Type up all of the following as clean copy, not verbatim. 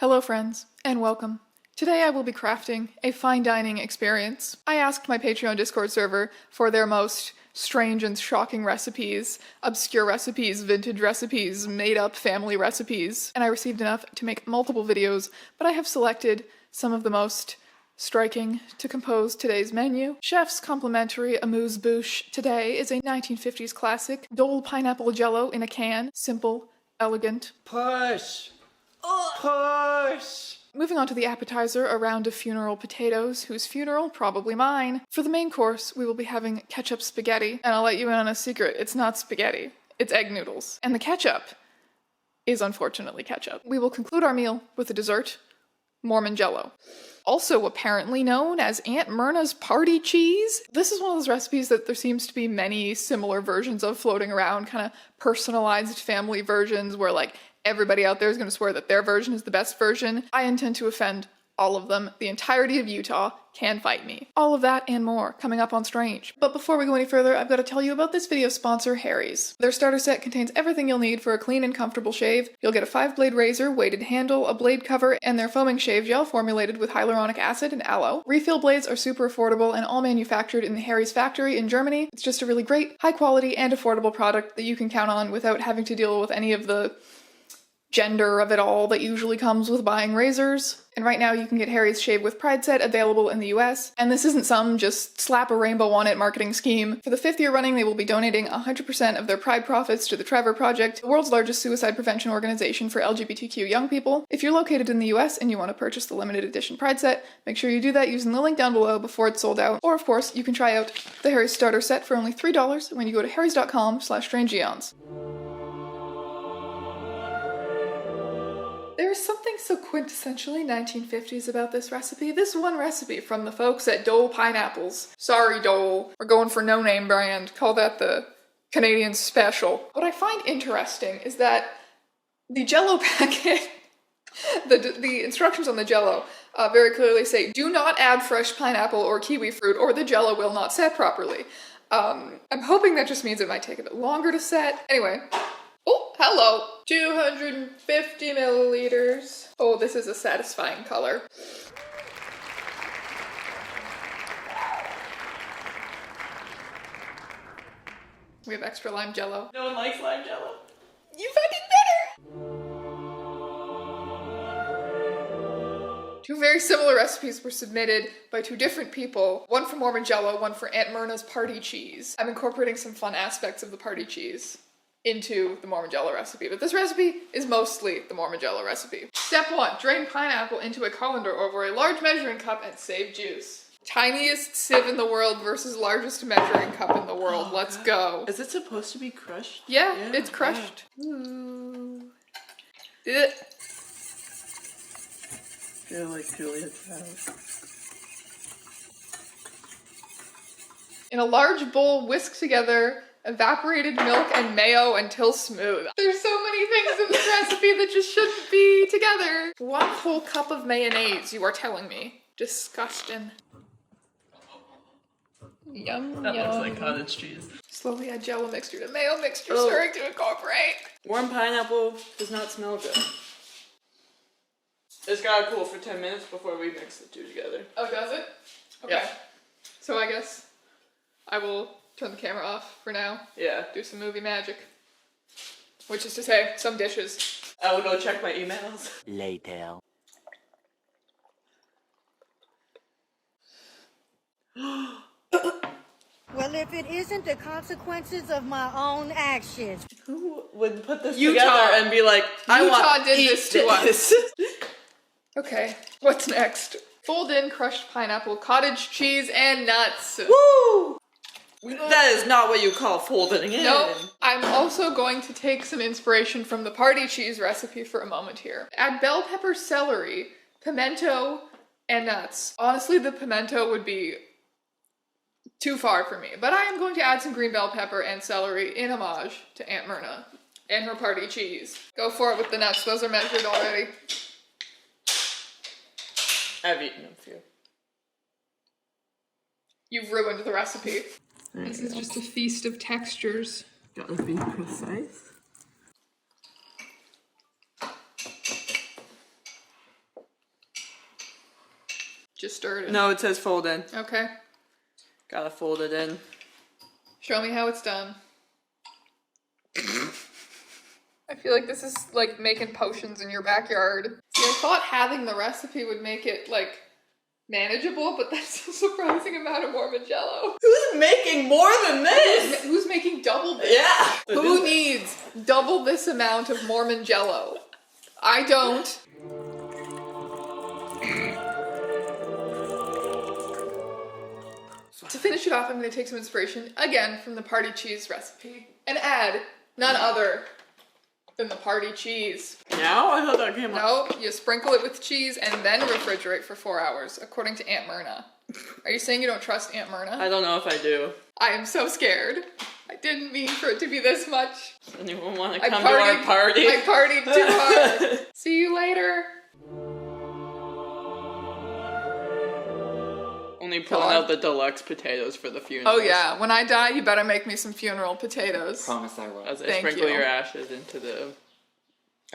Hello friends, and welcome. Today I will be crafting a fine dining experience. I asked my Patreon Discord server for their most strange and shocking recipes, obscure recipes, vintage recipes, made-up family recipes, and I received enough to make multiple videos, but I have selected some of the most striking to compose today's menu. Chef's complimentary amuse-bouche today is a 1950s classic, Dole pineapple jello in a can, simple, elegant. Push! Push! Moving on to the appetizer, a round of funeral potatoes. Whose funeral? Probably mine. For the main course, we will be having ketchup spaghetti, and I'll let you in on a secret, it's not spaghetti, it's egg noodles. And the ketchup is unfortunately ketchup. We will conclude our meal with a dessert, Mormon jello. Also apparently known as Aunt Myrna's party cheese. This is one of those recipes that there seems to be many similar versions of floating around, kind of personalized family versions where like everybody out there is going to swear that their version is the best version. I intend to offend all of them. The entirety of Utah can fight me. All of that and more coming up on Strange. But before we go any further, I've got to tell you about this video's sponsor, Harry's. Their starter set contains everything you'll need for a clean and comfortable shave. You'll get a 5-blade razor, weighted handle, a blade cover, and their foaming shave gel formulated with hyaluronic acid and aloe. Refill blades are super affordable and all manufactured in the Harry's factory in Germany. It's just a really great, high quality, and affordable product that you can count on without having to deal with any of the gender of it all that usually comes with buying razors. And right now you can get Harry's Shave with Pride set available in the US. And this isn't some just slap a rainbow on it marketing scheme. For the 5th year running, they will be donating 100% of their Pride profits to the Trevor Project, the world's largest suicide prevention organization for LGBTQ young people. If you're located in the US and you want to purchase the limited edition Pride set, make sure you do that using the link down below before it's sold out. Or of course, you can try out the Harry's starter set for only $3 when you go to harrys.com/strangeeons. There is something so quintessentially 1950s about this recipe. This one recipe from the folks at Dole Pineapples. Sorry, Dole. We're going for no-name brand. Call that the Canadian special. What I find interesting is that the Jello packet, the instructions on the Jello very clearly say, do not add fresh pineapple or kiwi fruit or the Jello will not set properly. I'm hoping that just means it might take a bit longer to set. Anyway. Oh, hello. 250 milliliters. Oh, this is a satisfying color. We have extra lime jello. No one likes lime jello. You fucking better! Two very similar recipes were submitted by two different people. One for Mormon jello, one for Aunt Myrna's party cheese. I'm incorporating some fun aspects of the party cheese into the Mormon jello recipe, but this recipe is mostly the Mormon jello recipe. Step 1, drain pineapple into a colander over a large measuring cup and save juice. Tiniest sieve in the world versus largest measuring cup in the world. Oh, let's go. Is it supposed to be crushed? Yeah, it's crushed. Ooh. Ugh. Feel like Julia Child. In a large bowl, whisk together evaporated milk and mayo until smooth. There's so many things in this recipe that just shouldn't be together. 1 whole cup of mayonnaise, you are telling me. Disgusting. Yum, that yum. Looks like cottage cheese. Slowly add jello mixture to mayo mixture, stirring to incorporate. Warm pineapple does not smell good. It's gotta cool for 10 minutes before we mix the two together. Oh, does it? Okay. Yeah. So I guess I will turn the camera off for now. Yeah. Do some movie magic. Which is to say, some dishes. I will go check my emails. Later. Well, if it isn't the consequences of my own actions. Who would put this Utah. together and be like, Utah did this to us. Okay, what's next? Fold in crushed pineapple, cottage cheese, and nuts. Woo! That is not what you call folding in. Nope. I'm also going to take some inspiration from the party cheese recipe for a moment here. Add bell pepper, celery, pimento, and nuts. Honestly, the pimento would be too far for me, but I am going to add some green bell pepper and celery in homage to Aunt Myrna and her party cheese. Go for it with the nuts. Those are measured already. I've eaten a few. You've ruined the recipe. This is just a feast of textures. Gotta be precise. Just stir it in. No, it says fold in. Okay. Gotta fold it in. Show me how it's done. I feel like this is like making potions in your backyard. See, I thought having the recipe would make it like manageable, but that's a surprising amount of Mormon jello. Who's making more than this? Who's making double this? Yeah. Who needs double this amount of Mormon jello? I don't. To finish it off, I'm going to take some inspiration, again, from the party cheese recipe, and add none other than the party cheese. Now? I thought that came out. No, you sprinkle it with cheese and then refrigerate for 4 hours, according to Aunt Myrna. Are you saying you don't trust Aunt Myrna? I don't know if I do. I am so scared. I didn't mean for it to be this much. Anyone want to come to our party? I partied too hard. See you later. Only pulling out the deluxe potatoes for the funeral. Oh yeah, when I die, you better make me some funeral potatoes. Promise I will. As I Thank sprinkle you. your ashes into the...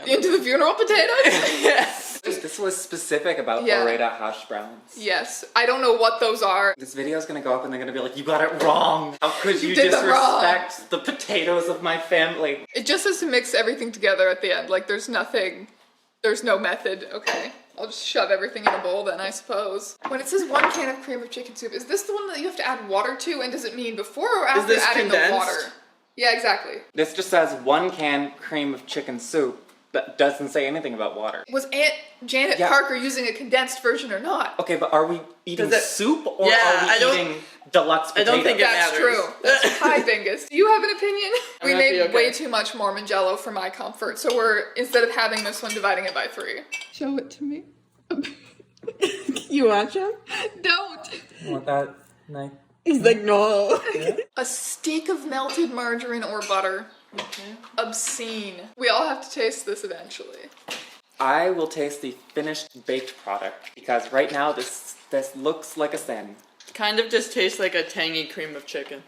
Into the funeral potatoes? Yes! This was specific about Yeah. Oreda hash browns. Yes. I don't know what those are. This video is gonna go up and they're gonna be like, you got it wrong! How could you did them wrong." disrespect the potatoes of my family? It just says to mix everything together at the end. Like there's no method. Okay. I'll just shove everything in a bowl then, I suppose. When it says 1 can of cream of chicken soup, is this the one that you have to add water to? And does it mean before or after this adding condensed? the water? Yeah, exactly. This just says 1 can cream of chicken soup, but doesn't say anything about water. Was Aunt Janet Yeah. Parker using a condensed version or not? Okay, but are we eating Does it- soup or Yeah, are I we don't- eating deluxe I potatoes? don't think it That's matters. true. That's hi, Bingus. Do you have an opinion? We might made be okay. way too much Mormon jello for my comfort, so we're, instead of having this one, dividing it by 3. Show it to me. You watch him? Don't! Want that knife? He's like, no. A stick of melted margarine or butter. Okay. Obscene. We all have to taste this eventually. I will taste the finished baked product because right now this looks like a sin. Kind of just tastes like a tangy cream of chicken.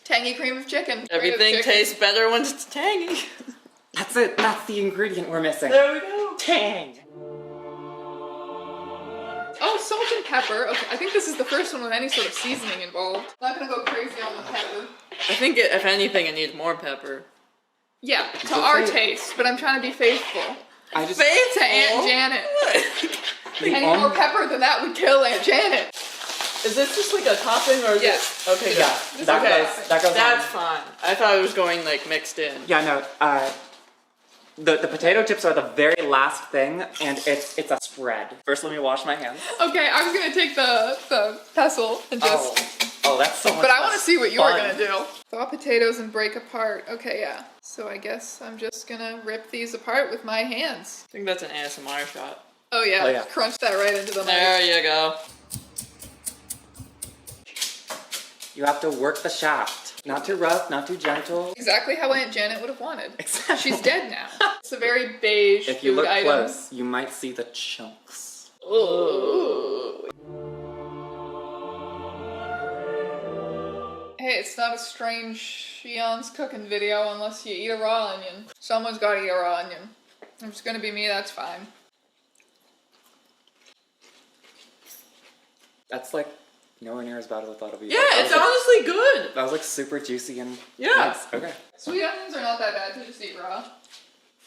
Tangy cream of chicken. Everything Cream of chicken. tastes better when it's tangy. That's it. That's the ingredient we're missing. There we go. Tang! Oh, salt and pepper. Okay, I think this is the first one with any sort of seasoning involved. Not gonna go crazy on the pepper. I think, if anything, it needs more pepper. Yeah, to our taste, but I'm trying to be faithful. I just To Aunt Janet. the Any only- more pepper than that would kill Aunt Janet. Is this just like a topping or is Yes. it? Okay, good. Yeah, This that is goes. That goes. That's on. fine. I thought it was going like mixed in. Yeah, no. The potato chips are the very last thing, and it's a spread. First, let me wash my hands. Okay, I was gonna take the pestle and just... Oh, that's so much. But I want to see what you were fun. gonna do. Thaw potatoes and break apart. Okay, yeah. So I guess I'm just gonna rip these apart with my hands. I think that's an ASMR shot. Oh yeah, Oh, yeah. crunch that right into the knife. There you go. You have to work the shaft. Not too rough, not too gentle. Exactly how Aunt Janet would have wanted. Exactly. She's dead now. It's a very beige If you food look item. close, you might see the chunks. Ooh. Hey, it's not a strange ÆONS cooking video unless you eat a raw onion. Someone's gotta eat a raw onion. If it's gonna be me, that's fine. That's like nowhere near as bad as I thought it would be. Yeah, That it's was, like, honestly good. that was like super juicy and Yeah. nice. Okay. Sweet onions are not that bad to just eat raw.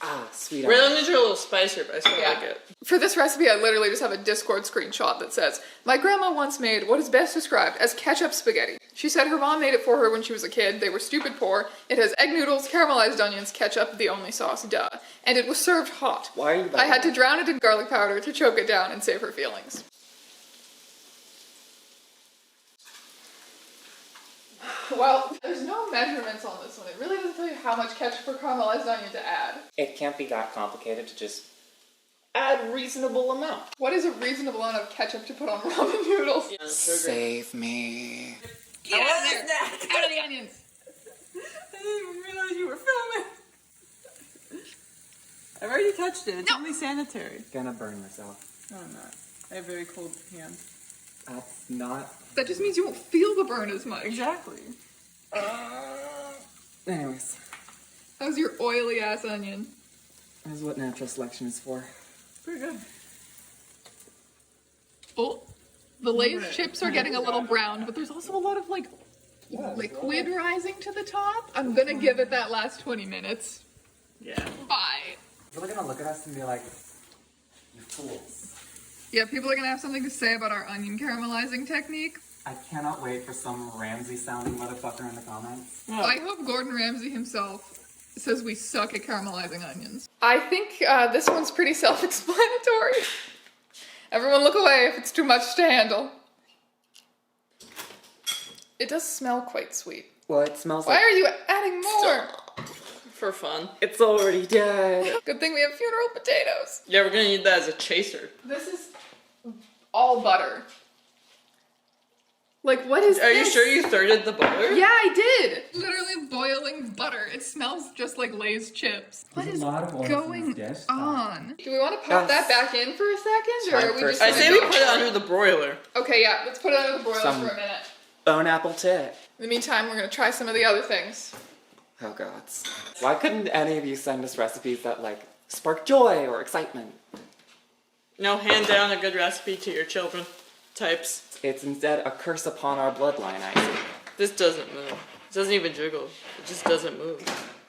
Ah, sweet. Red onion. onions are a little spicier, but I still Yeah. like it. For this recipe, I literally just have a Discord screenshot that says, my grandma once made what is best described as ketchup spaghetti. She said her mom made it for her when she was a kid. They were stupid poor. It has egg noodles, caramelized onions, ketchup, the only sauce, duh. And it was served hot. Why are you? I had to drown it in garlic powder to choke it down and save her feelings. Well, there's no measurements on this one. It really doesn't tell you how much ketchup or caramelized onion to add. It can't be that complicated to just add reasonable amount. What is a reasonable amount of ketchup to put on ramen noodles? Yeah, sugar. Save me. Get out of there! Out of the onions! I didn't even realize you were filming. I've already touched it. It's only sanitary. Gonna burn myself. No, I'm not. I have very cold hands. That's not. That just means you won't feel the burn as much. Exactly. Anyways, How's your oily ass onion? this is what natural selection is for. Pretty good. full. The Lay's chips are getting a little browned, but there's also a lot of like liquid rising to the top. I'm gonna give it that last 20 minutes. Yeah. Bye. People are gonna look at us and be like, you fools. Yeah, people are gonna have something to say about our onion caramelizing technique. I cannot wait for some Ramsey sounding motherfucker in the comments. I hope Gordon Ramsay himself says we suck at caramelizing onions. I think this one's pretty self-explanatory. Everyone look away if it's too much to handle. It does smell quite sweet. Well, it smells Why like... are you adding more? For fun. It's already dead. Good thing we have funeral potatoes. Yeah, we're gonna need that as a chaser. This is all butter. Like, what is Are this? you sure you thirded the butter? Yeah, I did. Literally boiling butter. It smells just like Lay's chips. What is going on? Do we want to pop that back in for a second, or are we just? I gonna say we go put it for under the broiler. Okay, yeah, let's put it under the broiler Some- for a minute. Bone apple tit. In the meantime, we're gonna try some of the other things. Oh gods. Why couldn't any of you send us recipes that like spark joy or excitement? No, hand down a good recipe to your children. Types. It's instead a curse upon our bloodline, I see. This doesn't move. It doesn't even jiggle. It just doesn't move.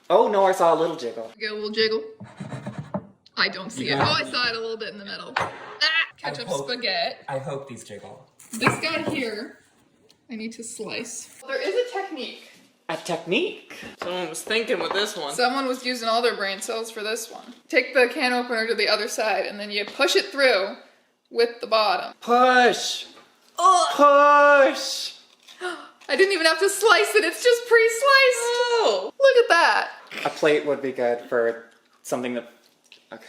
Oh no, I saw a little jiggle. Get a little jiggle. I don't see it. Oh, I saw it a little bit in the middle. Ah! Ketchup spaghetti. I hope these jiggle. This guy here, I need to slice. There is a technique. A technique. Someone was thinking with this one. Someone was using all their brain cells for this one. Take the can opener to the other side, and then you push it through with the bottom. Push! Oh! Push! I didn't even have to slice it, it's just pre-sliced! Oh! Look at that! A plate would be good for something that... Okay.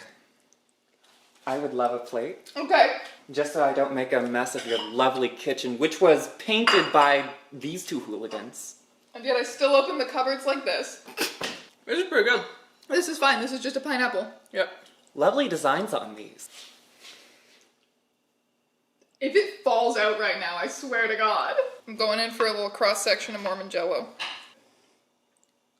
I would love a plate. Okay. Just so I don't make a mess of your lovely kitchen, which was painted by these two hooligans. And yet I still open the cupboards like this. This is pretty good. This is fine, this is just a pineapple. Yep. Lovely designs on these. If it falls out right now, I swear to God. I'm going in for a little cross-section of Mormon jello.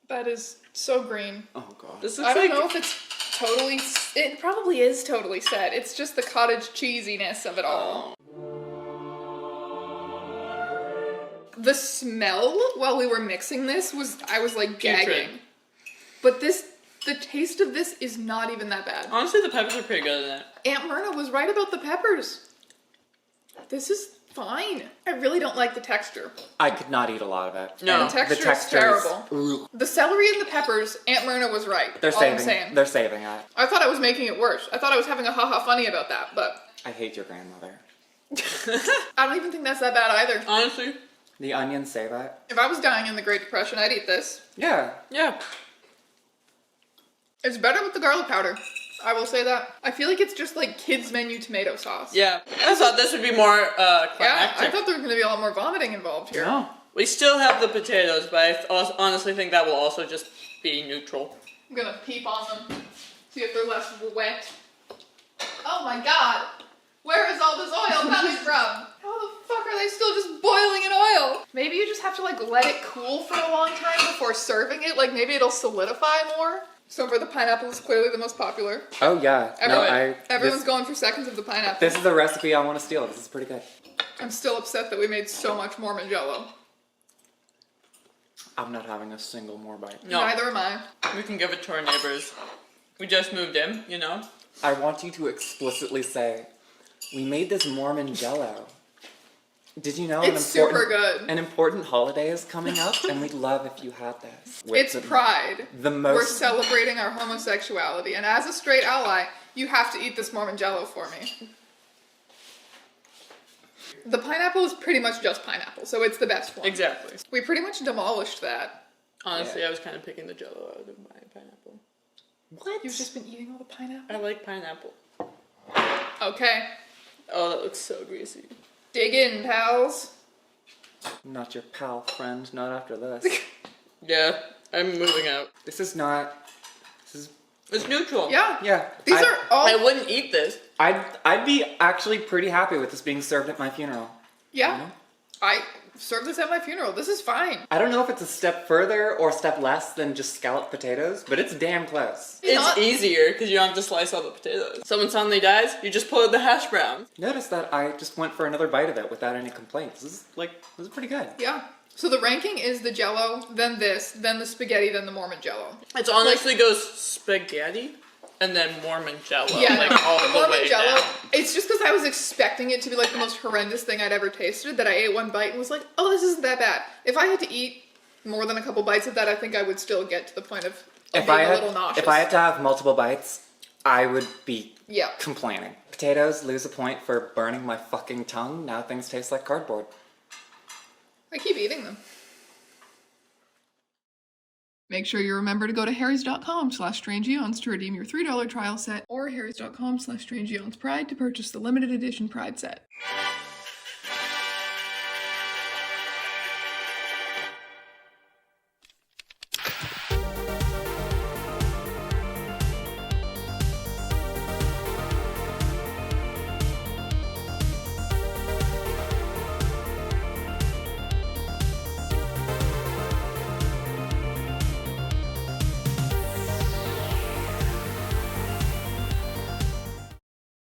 That is so green. Oh god. This looks I don't like know if it's totally... It probably is totally set. It's just the cottage cheesiness of it all. The smell while we were mixing this was... I was like gagging. Putrid. But this... The taste of this is not even that bad. Honestly, the peppers are pretty good in it. Aunt Myrna was right about the peppers. This is fine. I really don't like the texture. I could not eat a lot of it. No. And The texture is terrible. Ooh. The celery and the peppers, Aunt Myrna was right. They're all saving. I'm saying. They're saving it. I thought I was making it worse. I thought I was having a ha-ha funny about that, but I hate your grandmother. I don't even think that's that bad either. Honestly, The onions save it. If I was dying in the Great Depression, I'd eat this. Yeah. yeah. It's better with the garlic powder. I will say that. I feel like it's just like kids' menu tomato sauce. Yeah. I thought this would be more Yeah, climactic. I thought there was going to be a lot more vomiting involved here. No. We still have the potatoes, but I honestly think that will also just be neutral. I'm going to peep on them, see if they're less wet. Oh my god! Where is all this oil coming from? How the fuck are they still just boiling in oil? Maybe you just have to like let it cool for a long time before serving it. Like maybe it'll solidify more. So for the pineapple is clearly the most popular. Oh yeah. Everyone's going for seconds of the pineapple. This is a recipe I want to steal. This is pretty good. I'm still upset that we made so much Mormon jello. I'm not having a single more bite. No. Neither am I. We can give it to our neighbors. We just moved in, you know? I want you to explicitly say, we made this Mormon jello. Did you know It's super good. an important holiday is coming up, and we'd love if you had this. It's pride. The most. We're celebrating our homosexuality, and as a straight ally, you have to eat this Mormon jello for me. The pineapple is pretty much just pineapple, so it's the best one. Exactly. We pretty much demolished that. Honestly, Yeah. I was kind of picking the jello out of my pineapple. What? You've just been eating all the pineapple? I like pineapple. Okay. Oh, that looks so greasy. Dig in, pals. Not your pal, friend. Not after this. Yeah, I'm moving out. This is not. This is. It's neutral. Yeah. Yeah. These are all... I wouldn't eat this. I'd be actually pretty happy with this being served at my funeral. Yeah. serve this at my funeral. This is fine. I don't know if it's a step further or a step less than just scalloped potatoes, but it's damn close. It's easier because you don't have to slice all the potatoes. Someone suddenly dies, you just pull out the hash browns. Notice that I just went for another bite of it without any complaints. This is pretty good. Yeah. So the ranking is the Jello, then this, then the spaghetti, then the Mormon Jello. It honestly goes spaghetti and then Mormon Jello. Yeah, like all the Mormon way Jello. down. It's just because I was expecting it to be like the most horrendous thing I'd ever tasted that I ate one bite and was like, oh, this isn't that bad. If I had to eat more than a couple bites of that, I think I would still get to the point of being a little nauseous. If I had to have multiple bites, I would be Yeah. complaining. Potatoes lose a point for burning my fucking tongue. Now things taste like cardboard. I keep eating them. Make sure you remember to go to harrys.com/strangeeons to redeem your $3 trial set or harrys.com/strangeeonspride to purchase the limited edition Pride set.